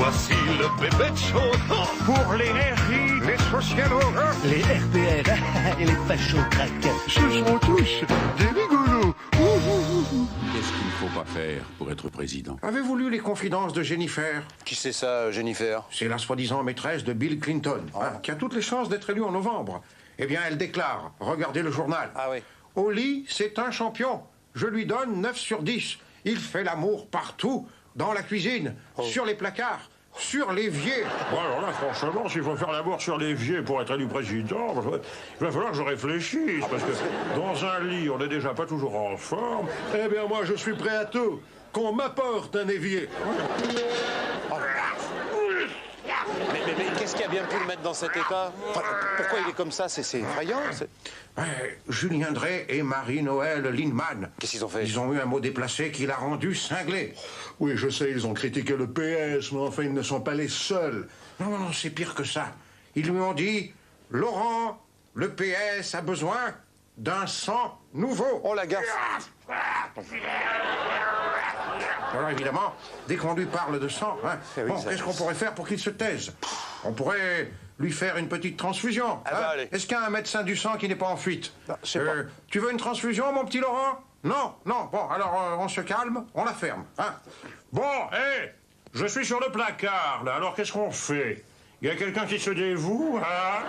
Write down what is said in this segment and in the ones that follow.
voici le bébé de chaud. Pour l'énergie, les socialos, les RPR et les fachos craques. Ce sont tous des rigolos. Qu'est-ce qu'il ne faut pas faire pour être président? Avez-vous lu les confidences de Jennifer? Qui c'est ça, Jennifer? C'est la soi-disant maîtresse de Bill Clinton, qui a toutes les chances d'être élue en novembre. Eh bien, elle déclare, regardez le journal. Ah oui. Au lit, c'est un champion. Je lui donne 9 sur 10. Il fait l'amour partout, dans la cuisine, sur les placards, sur l'évier. Bon, alors là, franchement, s'il faut faire l'amour sur l'évier pour être élu président, il va falloir que je réfléchisse, parce que dans un lit, on n'est déjà pas toujours en forme. Eh bien, moi, je suis prêt à tout. Qu'on m'apporte un évier. Mais qu'est-ce qui a bien pu le mettre dans cet état? Enfin, pourquoi il est comme ça? C'est effrayant. Julien Drey et Marie-Noël Lindemann. Qu'est-ce qu'ils ont fait? Ils ont eu un mot déplacé qui l'a rendu cinglé. Oui, je sais, ils ont critiqué le PS, mais enfin, ils ne sont pas les seuls. Non, c'est pire que ça. Ils lui ont dit, Laurent, le PS a besoin d'un sang nouveau. Oh, la gaffe. Alors évidemment, dès qu'on lui parle de sang, qu'est-ce qu'on pourrait faire pour qu'il se taise? On pourrait lui faire une petite transfusion. Allez. Est-ce qu'il y a un médecin du sang qui n'est pas en fuite? Non, je sais pas. Tu veux une transfusion, mon petit Laurent? Non. Bon, alors on se calme, on la ferme. Bon, je suis sur le placard, là, alors qu'est-ce qu'on fait? Il y a quelqu'un qui se dévoue, hein?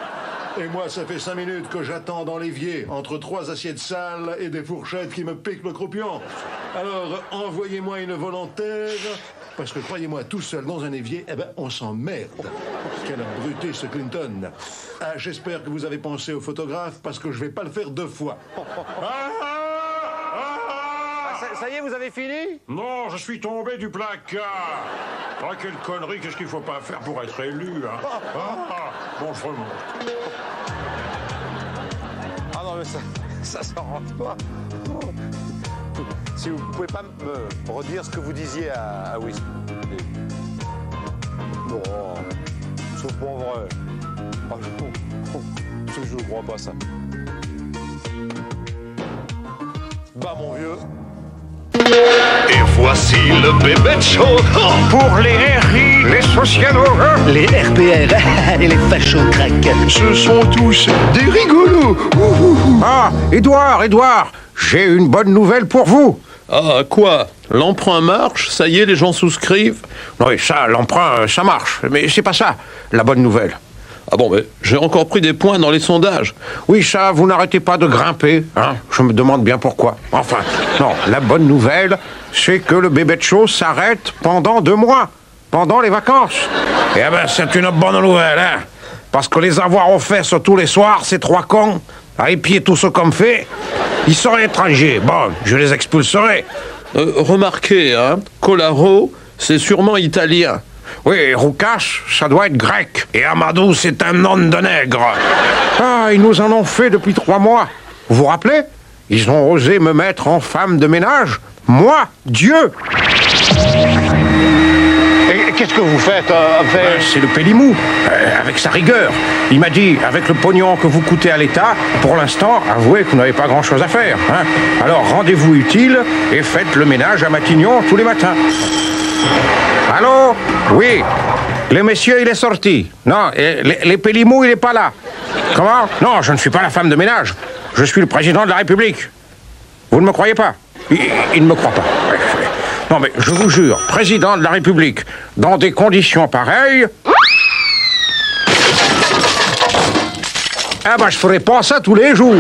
Et moi, ça fait 5 minutes que j'attends dans l'évier, entre 3 assiettes sales et des fourchettes qui me piquent le croupion. Alors, envoyez-moi une volontaire, parce que croyez-moi, tout seul dans un évier, on s'emmerde. Quel abruti, ce Clinton. J'espère que vous avez pensé au photographe, parce que je vais pas le faire 2 fois. Ça y est, vous avez fini? Non, je suis tombé du placard. Quelle connerie, qu'est-ce qu'il faut pas faire pour être élu, hein? Bon, je remonte. Ah non, mais ça s'en rentre pas. Si vous pouvez pas me redire ce que vous disiez à Whisky. Non, c'est pas vrai. Je ne crois pas ça. Bah, mon vieux. Et voici le bébé de chaud. Pour l'énergie, les socialos, Les RPR et les fachos craques. ce sont tous des rigolos. Édouard, j'ai une bonne nouvelle pour vous. Ah, quoi? L'emprunt marche? Ça y est, les gens souscrivent? Oui, ça, l'emprunt, ça marche. Mais c'est pas ça, la bonne nouvelle. Ah bon, mais j'ai encore pris des points dans les sondages. Oui, ça, vous n'arrêtez pas de grimper, hein. Je me demande bien pourquoi. Enfin, non, la bonne nouvelle, c'est que le bébé de show s'arrête pendant 2 mois, pendant les vacances. Eh ben, c'est une bonne nouvelle, hein. Parce que les avoir aux fesses tous les soirs, ces 3 cons, à épier tout ce qu'on fait, ils seraient étrangers. Bon, je les expulserai. Remarquez, hein, Colaro, c'est sûrement italien. Oui, Roucache, ça doit être grec. Et Amadou, c'est un nom de nègre. Ils nous en ont fait depuis 3 mois. Vous vous rappelez? Ils ont osé me mettre en femme de ménage. Moi, Dieu. Et qu'est-ce que vous faites C'est le Pélimou, avec sa rigueur. Il m'a dit, avec le pognon que vous coûtez à l'État, pour l'instant, avouez que vous n'avez pas grand-chose à faire. Hein. Alors rendez-vous utile et faites le ménage à Matignon tous les matins. Allô? Oui. Le monsieur, il est sorti. Non, les Pélimou, il n'est pas là. Comment? Non, je ne suis pas la femme de ménage. Je suis le président de la République. Vous ne me croyez pas? Il ne me croit pas. Non, mais je vous jure, président de la République, dans des conditions pareilles... je ferai pas ça tous les jours.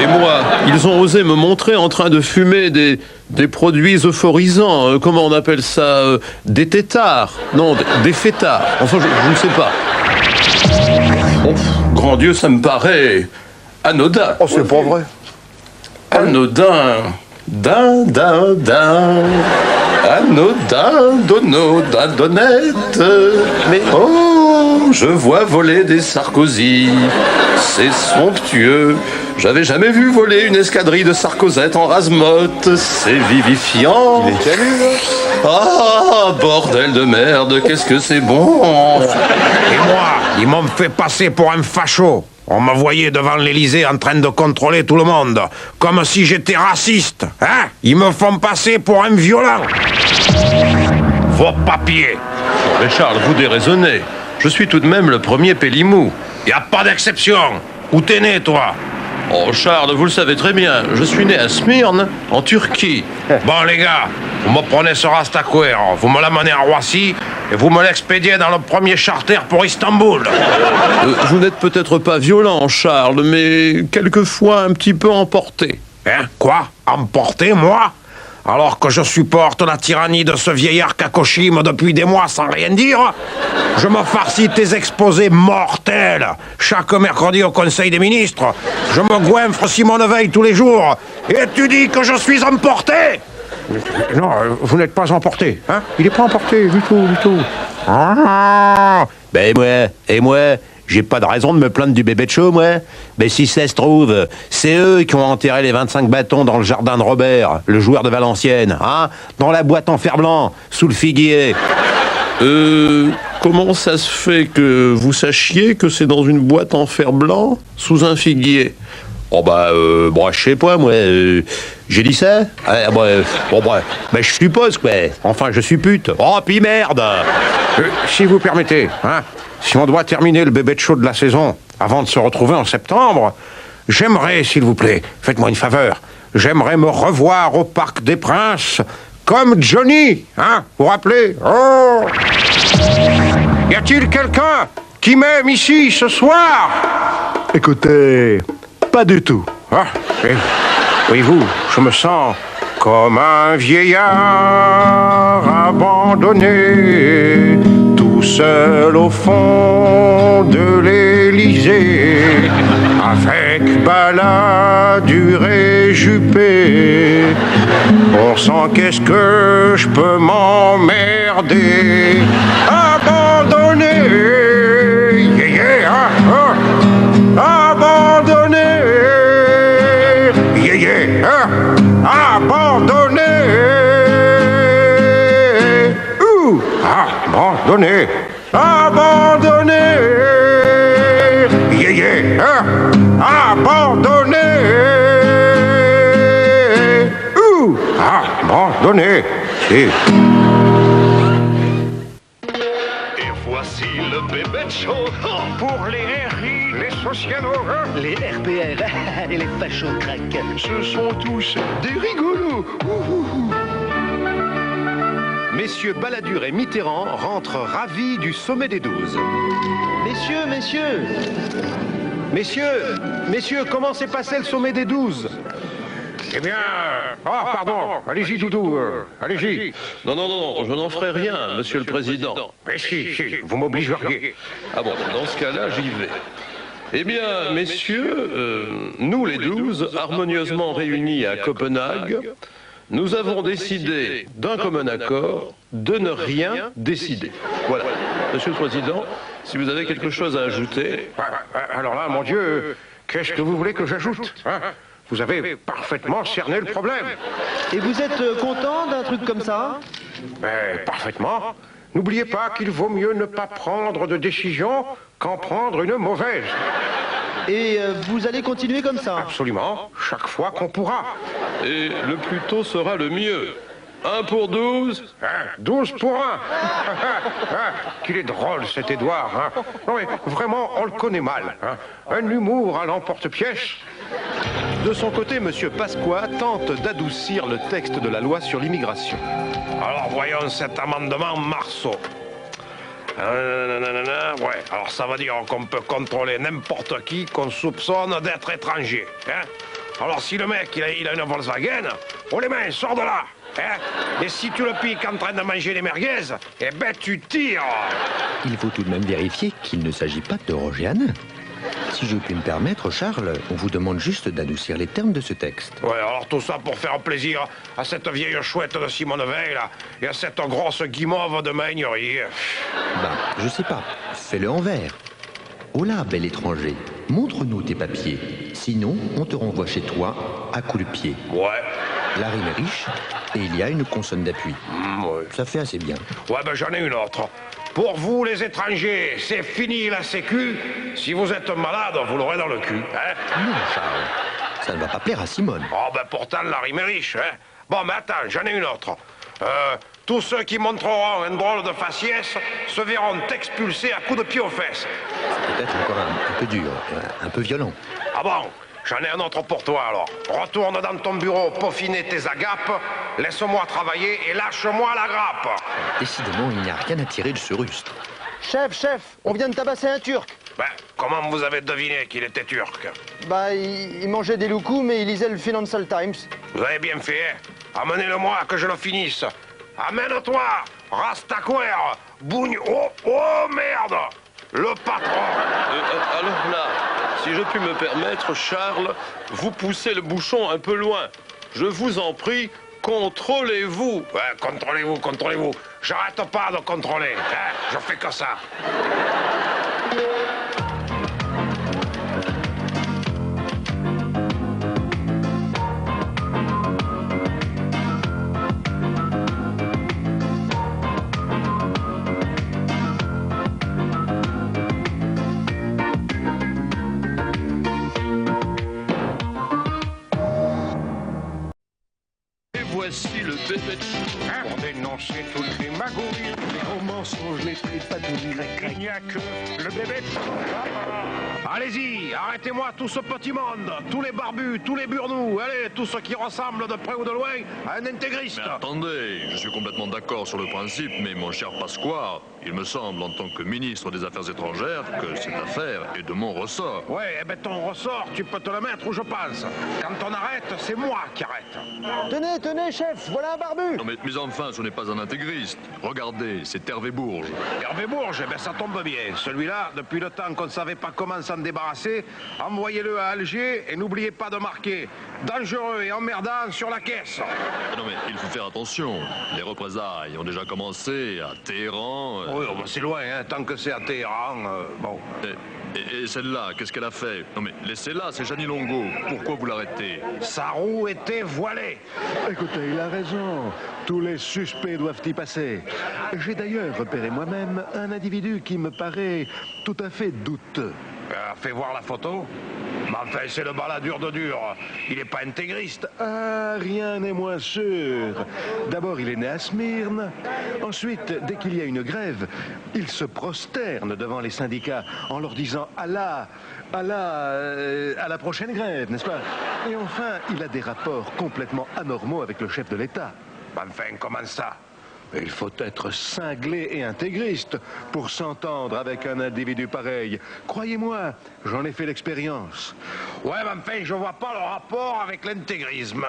Et moi, ils ont osé me montrer en train de fumer des produits euphorisants. Comment on appelle ça? Des têtards. Non, des fêtards. Enfin, je ne sais pas. Oh, grand Dieu, ça me paraît anodin. Oh, c'est pas vrai. Anodin. Anodin, donnette. Mais... Oh, je vois voler des Sarkozy. C'est somptueux. J'avais jamais vu voler une escadrille de Sarkozette en rasemotte. C'est vivifiant. Il est calu, là. Ah, bordel de merde, qu'est-ce que c'est bon. Et moi, ils m'ont fait passer pour un facho. On me voyait devant l'Élysée en train de contrôler tout le monde, comme si j'étais raciste. Hein? Ils me font passer pour un violent. Vos papiers. mais Charles, vous déraisonnez. Je suis tout de même le premier Pélimou. Y a pas d'exception. Où t'es né, toi? Oh, Charles, vous le savez très bien, je suis né à Smyrne, en Turquie. Bon, les gars, vous me prenez ce Rastaquouer, vous me l'amenez à Roissy et vous me l'expédiez dans le premier charter pour Istanbul. Vous n'êtes peut-être pas violent, Charles, mais quelquefois un petit peu emporté. Hein? Quoi? Emporté, moi? Alors que je supporte la tyrannie de ce vieillard Kakoshim depuis des mois sans rien dire? Je me farcis tes exposés mortels chaque mercredi au Conseil des ministres. Je me goinfre Simone Veil tous les jours. Et tu dis que je suis emporté? Non, vous n'êtes pas emporté, hein? Il n'est pas emporté du tout, du tout. Ah, moi, j'ai pas de raison de me plaindre du bébé de show, moi. Mais si ça se trouve, c'est eux qui ont enterré les 25 bâtons dans le jardin de Robert, le joueur de Valenciennes, hein? Dans la boîte en fer blanc, sous le figuier. Comment ça se fait que vous sachiez que c'est dans une boîte en fer blanc, sous un figuier? Oh je sais pas, moi. J'ai dit ça? Je suppose, quoi. Enfin, je suis pute. Oh, puis merde! Si vous permettez, hein, si on doit terminer le bébé de show de la saison avant de se retrouver en septembre, j'aimerais, s'il vous plaît, faites-moi une faveur, j'aimerais me revoir au Parc des Princes comme Johnny, hein, vous vous rappelez? Oh! Y a-t-il quelqu'un qui m'aime ici ce soir? Écoutez, pas du tout. Ah, voyez-vous, je me sens comme un vieillard abandonné, tout seul au fond de l'Élysée, avec Balladur et Juppé. Bon sang, qu'est-ce que je peux m'emmerder? Abandonné, yeah, yeah, hein, hein. Abandonné, yeah, yeah, hein. Abandonné, abandonné, abandonné, yeah, yeah, hein. Abandonné, abandonné, Et voici le bébé show pour les RI, les socialos, hein. Les RPR et les fachos crack. Ce sont tous des rigolos. Messieurs Balladur et Mitterrand rentrent ravis du sommet des 12. Messieurs, comment s'est passé le sommet des 12? Eh bien... Ah, pardon, allez-y, Doudou, allez-y. Non, je n'en ferai rien, monsieur le président. Mais si, vous m'obligeriez. Ah bon, dans ce cas-là, j'y vais. Eh bien, messieurs, nous les 12, harmonieusement réunis à Copenhague, nous avons décidé d'un commun accord de ne rien décider. Voilà. Monsieur le Président, si vous avez quelque chose à ajouter... Alors là, mon Dieu, qu'est-ce que vous voulez que j'ajoute, hein? Vous avez parfaitement cerné le problème. Et vous êtes content d'un truc comme ça? Parfaitement. N'oubliez pas qu'il vaut mieux ne pas prendre de décision qu'en prendre une mauvaise. Et vous allez continuer comme ça? Absolument, chaque fois qu'on pourra. Et le plus tôt sera le mieux. 1 pour 12. 12 pour 1. Qu'il est drôle, cet Édouard. Hein. Non mais vraiment, on le connaît mal. Hein. Un humour à l'emporte-pièce. De son côté, M. Pasqua tente d'adoucir le texte de la loi sur l'immigration. Alors voyons cet amendement Marceau. Ouais, alors ça veut dire qu'on peut contrôler n'importe qui qu'on soupçonne d'être étranger. Hein. Alors si le mec il a une Volkswagen, oh les mains, sors de là. Hein. Et si tu le piques en train de manger des merguez, eh ben tu tires. Il faut tout de même vérifier qu'il ne s'agit pas de Roger Hanin. Si je puis me permettre, Charles, on vous demande juste d'adoucir les termes de ce texte. Ouais, alors tout ça pour faire plaisir à cette vieille chouette de Simone Veil, là, et à cette grosse guimauve de Maignerie. Je sais pas. Fais-le en vers. Oh là, bel étranger, montre-nous tes papiers. Sinon, on te renvoie chez toi à coups de pied. Ouais. La rime est riche et il y a une consonne d'appui. Ouais. Ça fait assez bien. Ouais, ben j'en ai une autre. Pour vous, les étrangers, c'est fini la sécu. Si vous êtes malade, vous l'aurez dans le cul. Hein? Non, Charles, ça ne va pas plaire à Simone. Oh, ben pourtant, la rime est riche. Hein? Bon, mais attends, j'en ai une autre. Tous ceux qui montreront un drôle de faciès se verront expulsés à coups de pied aux fesses. Peut-être encore un peu dur, un peu violent. Ah bon? J'en ai un autre pour toi alors. Retourne dans ton bureau, peaufiner tes agapes, laisse-moi travailler et lâche-moi la grappe. Décidément, il n'y a rien à tirer de ce rustre. Chef, on vient de tabasser un Turc. Ben, comment vous avez deviné qu'il était turc? Bah, il mangeait des loukoums mais il lisait le Financial Times. Vous avez bien fait, hein? Amenez-le-moi que je le finisse. Amène-toi, Rastaquaire, bougne... Oh merde! Le patron! Alors là, si je puis me permettre, Charles, vous poussez le bouchon un peu loin. Je vous en prie, contrôlez-vous. Ouais, contrôlez-vous. J'arrête pas de contrôler, hein? Je fais que ça. Voici le bébé de chou. Pour dénoncer toutes les magouilles, les gros mensonges, les tripatouilles, il n'y a que le bébé de chou. Allez-y, arrêtez-moi tout ce petit monde, tous les barbus, tous les burnous, allez, tous ceux qui ressemblent de près ou de loin à un intégriste. Mais attendez, je suis complètement d'accord sur le principe, mais mon cher Pasqua, il me semble, en tant que ministre des Affaires étrangères, que cette affaire est de mon ressort. Ouais, eh ben ton ressort, tu peux te le mettre où je pense. Quand on arrête, c'est moi qui arrête. Tenez, chef, voilà un barbu. Non mais enfin, ce n'est pas un intégriste. Regardez, c'est Hervé Bourges. Hervé Bourges, eh ben ça tombe bien. Celui-là, depuis le temps qu'on ne savait pas comment s'en débarrasser, envoyez-le à Alger et n'oubliez pas de marquer dangereux et emmerdant sur la caisse. Non mais il faut faire attention. Les représailles ont déjà commencé à Téhéran. Oui, bah c'est loin, hein, tant que c'est à Téhéran, bon. Et celle-là, qu'est-ce qu'elle a fait? Non mais laissez-la, c'est Jeannie Longo. Pourquoi vous l'arrêtez? Sa roue était voilée. Écoutez, il a raison. Tous les suspects doivent y passer. J'ai d'ailleurs repéré moi-même un individu qui me paraît tout à fait douteux. Fais voir la photo. Mais enfin, c'est le baladur de dur. Il n'est pas intégriste. Ah, rien n'est moins sûr. D'abord, il est né à Smyrne. Ensuite, dès qu'il y a une grève, il se prosterne devant les syndicats en leur disant « Allah, Allah, à la prochaine grève, n'est-ce pas ?» Et enfin, il a des rapports complètement anormaux avec le chef de l'État. Enfin, comment ça? Il faut être cinglé et intégriste pour s'entendre avec un individu pareil. Croyez-moi, j'en ai fait l'expérience. Ouais, mais enfin, je vois pas le rapport avec l'intégrisme.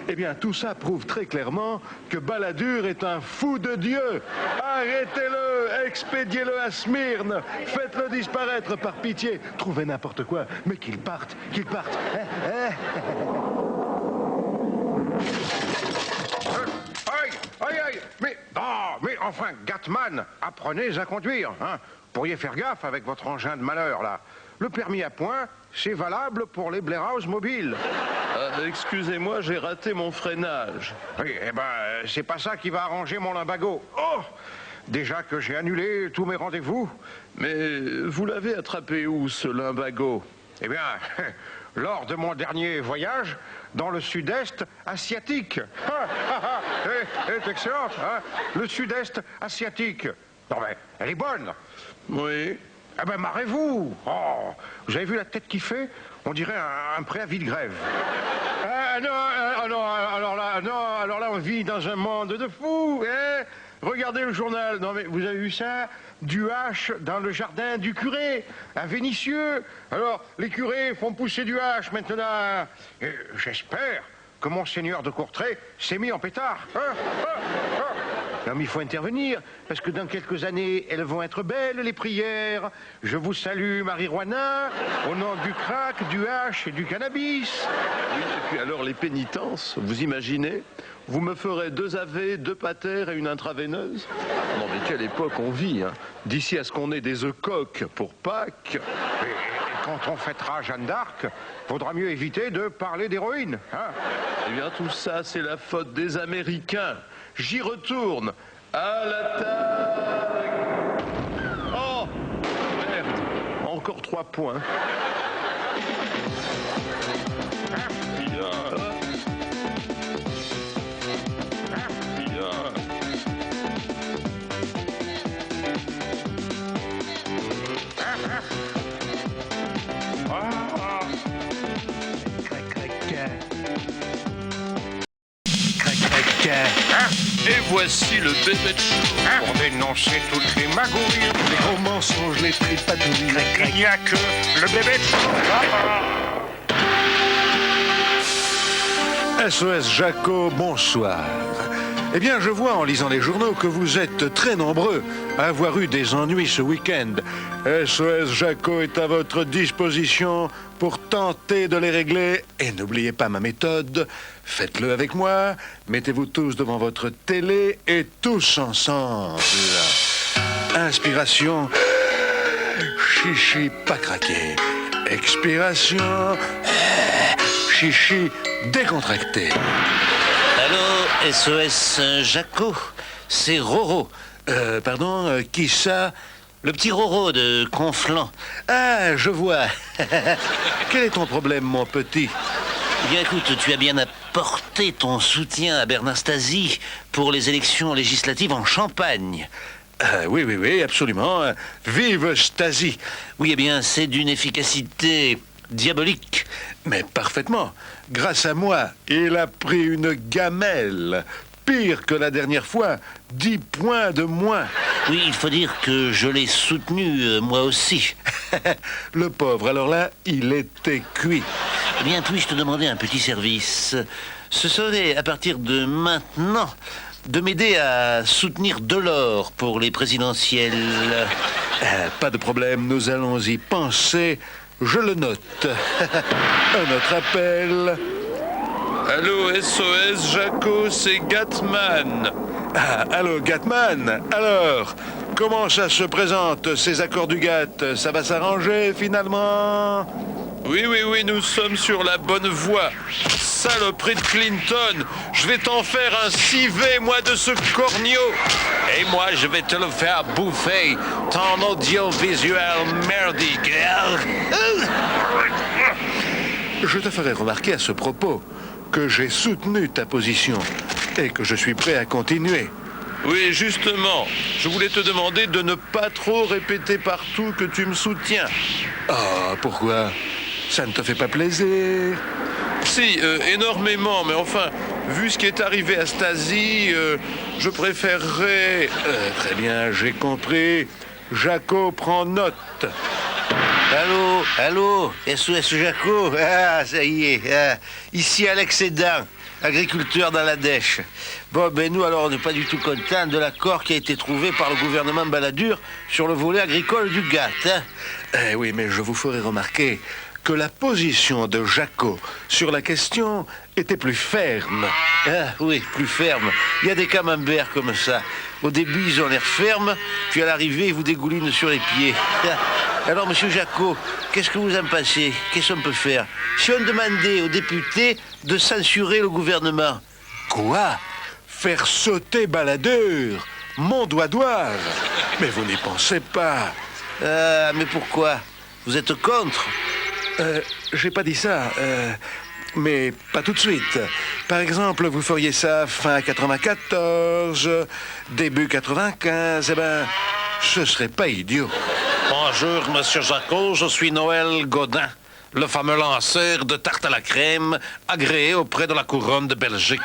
Eh bien, tout ça prouve très clairement que Balladur est un fou de Dieu. Arrêtez-le, expédiez-le à Smyrne, faites-le disparaître par pitié. Trouvez n'importe quoi, mais qu'il parte, qu'il parte. Aïe, mais enfin, Gatman, apprenez à conduire, hein. Pourriez faire gaffe avec votre engin de malheur, là. Le permis à point, c'est valable pour les Blairhouse mobiles. Excusez-moi, j'ai raté mon freinage. Oui, eh ben, c'est pas ça qui va arranger mon lumbago. Oh! Déjà que j'ai annulé tous mes rendez-vous. Mais vous l'avez attrapé où, ce lumbago? Eh bien, lors de mon dernier voyage dans le sud-est asiatique. Elle est excellente, hein? Le sud-est asiatique. Non mais, elle est bonne. Oui. Eh ben, marrez-vous. Oh, vous avez vu la tête qu'il fait? On dirait un préavis de grève. Alors là, on vit dans un monde de fous, hein? Regardez le journal. Non mais, vous avez vu ça? Du hache dans le jardin du curé, à Vénissieux. Alors, les curés font pousser du hache maintenant. J'espère que Monseigneur de Courtrai s'est mis en pétard. Non, mais il faut intervenir, parce que dans quelques années, elles vont être belles, les prières. Je vous salue, Marie-Roina, au nom du crack, du hache et du cannabis. Oui, et puis alors, les pénitences, vous imaginez? Vous me ferez 2 AV, 2 patères et une intraveineuse? Non, mais quelle époque on vit, hein? D'ici à ce qu'on ait des œufs coques pour Pâques. Et quand on fêtera Jeanne d'Arc, faudra mieux éviter de parler d'héroïne, hein? Eh bien, tout ça, c'est la faute des Américains. J'y retourne. À l'attaque! Oh! Merde! Encore 3 points. Bien. Hein? Et voici le bébé de show. Hein? Pour dénoncer toutes les magouilles, les gros mensonges, les tripatouilles. Il n'y a que le bébé de show. SOS Jaco, bonsoir. Eh bien, je vois en lisant les journaux que vous êtes très nombreux à avoir eu des ennuis ce week-end. SOS Jaco est à votre disposition pour tenter de les régler. Et n'oubliez pas ma méthode. Faites-le avec moi. Mettez-vous tous devant votre télé et tous ensemble. Inspiration. Chichi pas craqué. Expiration. Chichi décontracté. Allô, SOS Jaco, c'est Roro. Pardon, qui ça? Le petit Roro de Conflans. Ah, je vois. Quel est ton problème, mon petit? Eh bien, écoute, tu as bien apporté ton soutien à Bernard Stasi pour les élections législatives en Champagne. Oui, absolument. Vive Stasi. Oui, eh bien, c'est d'une efficacité diabolique. Mais parfaitement. Grâce à moi, il a pris une gamelle. Pire que la dernière fois. 10 points de moins. Oui, il faut dire que je l'ai soutenu, moi aussi. Le pauvre, alors là, il était cuit. Eh bien, puis-je te demander un petit service? Ce serait, à partir de maintenant, de m'aider à soutenir Delors pour les présidentielles. Pas de problème, nous allons y penser. Je le note. Un autre appel. Allô, SOS Jaco, c'est Gatman. Ah, allô, Gatman. Alors, comment ça se présente, ces accords du GATT? Ça va s'arranger, finalement? Oui, nous sommes sur la bonne voie. Saloperie de Clinton, je vais t'en faire un civet, moi, de ce corneau. Et moi, je vais te le faire bouffer, ton audiovisuel merdique. Je te ferai remarquer à ce propos que j'ai soutenu ta position et que je suis prêt à continuer. Oui, justement, je voulais te demander de ne pas trop répéter partout que tu me soutiens. Ah, pourquoi? Ça ne te fait pas plaisir? Si, énormément, mais enfin, vu ce qui est arrivé à Stasi, je préférerais... Très bien, j'ai compris. Jaco prend note. Allô, SOS Jaco. Ah, ça y est. Ici Alex Edan, agriculteur dans la Dèche. Bon, ben nous, alors, on n'est pas du tout contents de l'accord qui a été trouvé par le gouvernement Balladur sur le volet agricole du GATT. Oui, mais je vous ferai remarquer que la position de Jaco sur la question était plus ferme. Ah, oui, plus ferme. Il y a des camemberts comme ça. Au début, ils ont l'air fermes, puis à l'arrivée, ils vous dégoulinent sur les pieds. Alors, monsieur Jaco, qu'est-ce que vous en pensez? Qu'est-ce qu'on peut faire? Si on demandait aux députés de censurer le gouvernement. Quoi? Faire sauter Balladur? Mon doigt-doigt? Mais vous n'y pensez pas. Mais pourquoi? Vous êtes contre? J'ai pas dit ça, mais pas tout de suite. Par exemple, vous feriez ça fin 94, début 95, eh ben, ce serait pas idiot. Bonjour, monsieur Jaco, je suis Noël Godin, le fameux lanceur de tarte à la crème agréé auprès de la couronne de Belgique.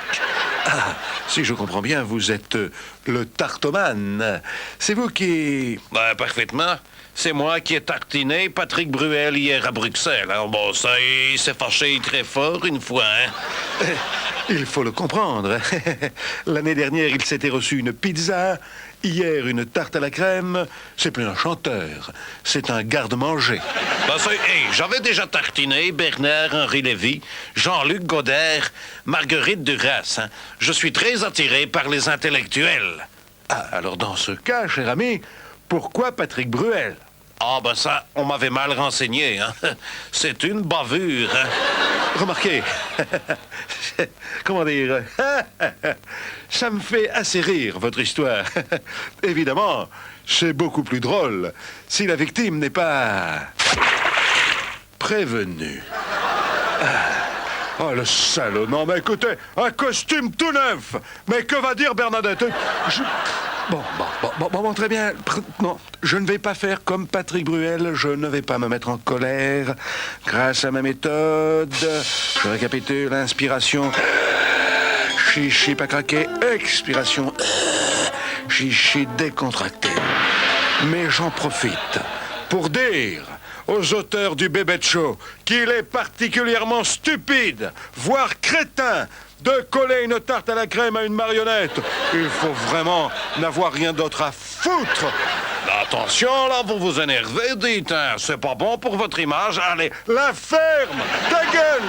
Ah, si je comprends bien, vous êtes le tartomane. C'est vous qui... Ben, parfaitement. C'est moi qui ai tartiné Patrick Bruel hier à Bruxelles. Alors bon, ça, il s'est fâché très fort une fois, hein. Il faut le comprendre. L'année dernière, il s'était reçu une pizza. Hier, une tarte à la crème. C'est plus un chanteur. C'est un garde-manger. Ben, j'avais déjà tartiné Bernard-Henri Lévy, Jean-Luc Godard, Marguerite Duras. Hein. Je suis très attiré par les intellectuels. Ah, alors dans ce cas, cher ami, pourquoi Patrick Bruel? Ah, ben ça, on m'avait mal renseigné, hein. C'est une bavure, hein. Remarquez, comment dire, ça me fait assez rire, votre histoire. Évidemment, c'est beaucoup plus drôle si la victime n'est pas prévenue. Oh, le salaud. Non, mais écoutez, un costume tout neuf. Mais que va dire Bernadette? Bon, très bien. Non, je ne vais pas faire comme Patrick Bruel. Je ne vais pas me mettre en colère. Grâce à ma méthode, je récapitule. Inspiration. Chichi pas craqué, expiration. Chichi décontracté. Mais j'en profite pour dire aux auteurs du Bébé Show qu'il est particulièrement stupide, voire crétin, de coller une tarte à la crème à une marionnette. Il faut vraiment n'avoir rien d'autre à foutre. Attention, là, vous vous énervez, dites, hein, c'est pas bon pour votre image. Allez, la ferme, ta gueule.